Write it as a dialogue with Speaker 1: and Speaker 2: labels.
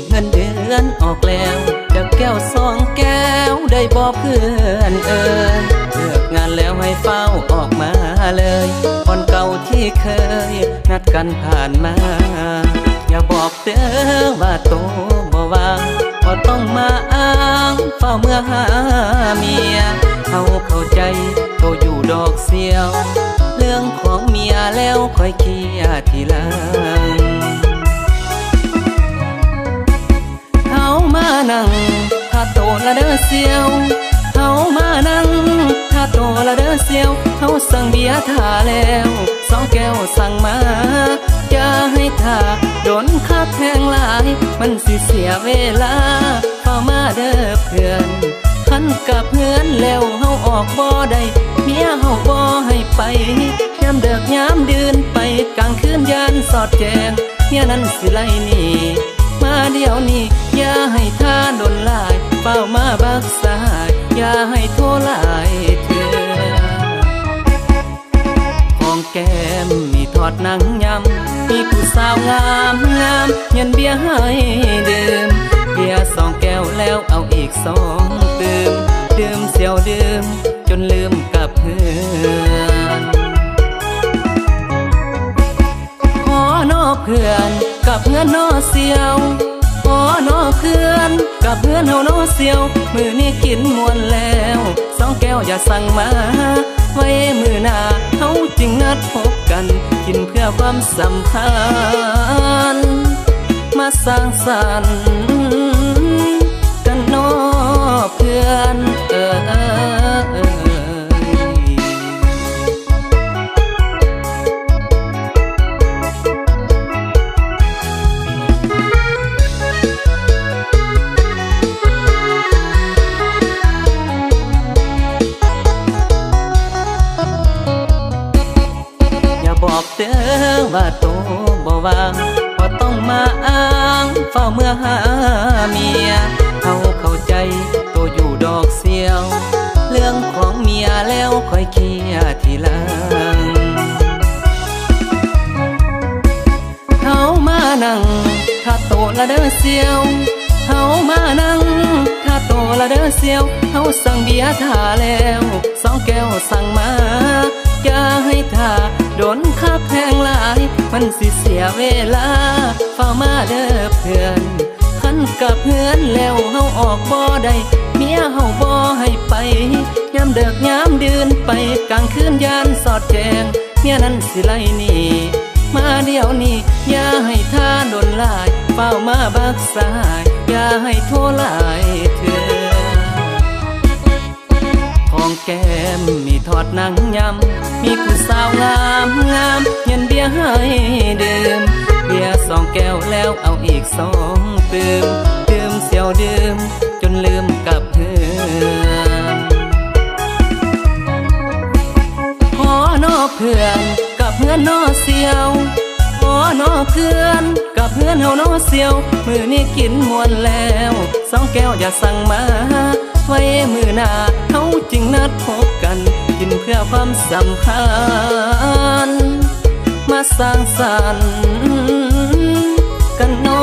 Speaker 1: เงินเดือนออกแล้วจะแก้วสองแก้วได้บอกเพื่อนเลิกงานแล้วให้เฝ้าออกมาเลยคนเก่าที่เคยนัดกันผ่านมาอย่าบอกเด้อว่าโตบ่ว่างพอต้องมาอ้างเฝ้าเมื่อหาเมียเข้าใจโตอยู่ดอกเสียวเรื่องของเมียแล้วค่อยเคลียร์ทีหลังมานั่งถ้าโตละเด้อเสียวเขามานั่งถ้าโตละเด้อเสียวเขาสั่งเบียร์ท่าแล้วสองแก้วสั่งมาอย่าให้ท่าโดนคักแพงหลายมันสิเสียเวลาเข้ามาเด้อเพื่อนคันกับเพื่อนแล้วเขาออกบ่ได้เมียเขาบ่ให้ไปยามเดิกยามดื่นไปกลางคืนยานสอดแจงเมียนั้นสิไล่หนีมาเดี๋ยวนี้อย่าให้ท่าโดนลายเฝ้ามาบักสายอย่าให้โทรลายเธอของแก้มมีทอดหนังยำมีผู้สาวงามเย็นเบียร์ให้ดื่มเบียร์สองแก้วแล้วเอาอีกสองดื่มเสียวดื่มจนลืมกับเพื่อนขอนอเพื่อนกับเพื่อนนอเสียวขอนอเพื่อนกับเพื่อนเฮานอเสียวมือนี้กินมวนแล้วสองแก้วอย่าสั่งมาไว้มือหน้าเฮาจึงนัดพบกันกินเพื่อความสัมพันธ์มาสร้างสรรค์กันนอเพื่อนบอกเด้อว่าโตบ่ว่างพอต้องมาอ้างเฝ้าเมื่อหาเมียเข้าใจโตอยู่ดอกเสียวเรื่องของเมียแล้วค่อยเคลียร์ทีหลังเขามานั่งถ้าโตละเด้อเสียวเขามานั่งถ้าโตละเด้อเสียวเขาสั่งเบียร์ท่าแล้วสองแก้วสั่งมาอย่าให้ท่าโดนคักแพงหลายมันสิเสียเวลาเฝ้ามาเด้อเพื่อนคันกับเพื่อนแล้วเฮาออกบ่ได้เมียเฮาบ่ให้ไปยามเดิกยามดื่นไปกลางคืนยานสอดแจงเมียนั้นสิไล่หนีมาเดี๋ยวนี้อย่าให้ท่าโดนลายเฝ้ามาบักสายอย่าให้โทรลายเธอของแก้มมีทอดหนังยำมีผู้สาวงามเย็นเบียร์ให้ดื่มเบียร์สองแก้วแล้วเอาอีกสองดื่มเสียวดื่มจนลืมกับเพื่อนขอนอเพื่อนกับเพื่อนนอเสียวขอนอเพื่อนกับเพื่อนเฮานอเสียวมือนี้กินมวนแล้วสองแก้วอย่าสั่งมาไว้มือหน้าเขาจึงนัดพบกันกินเพื่อความสัมพันธ์มาสร้างสรรค์กันนอ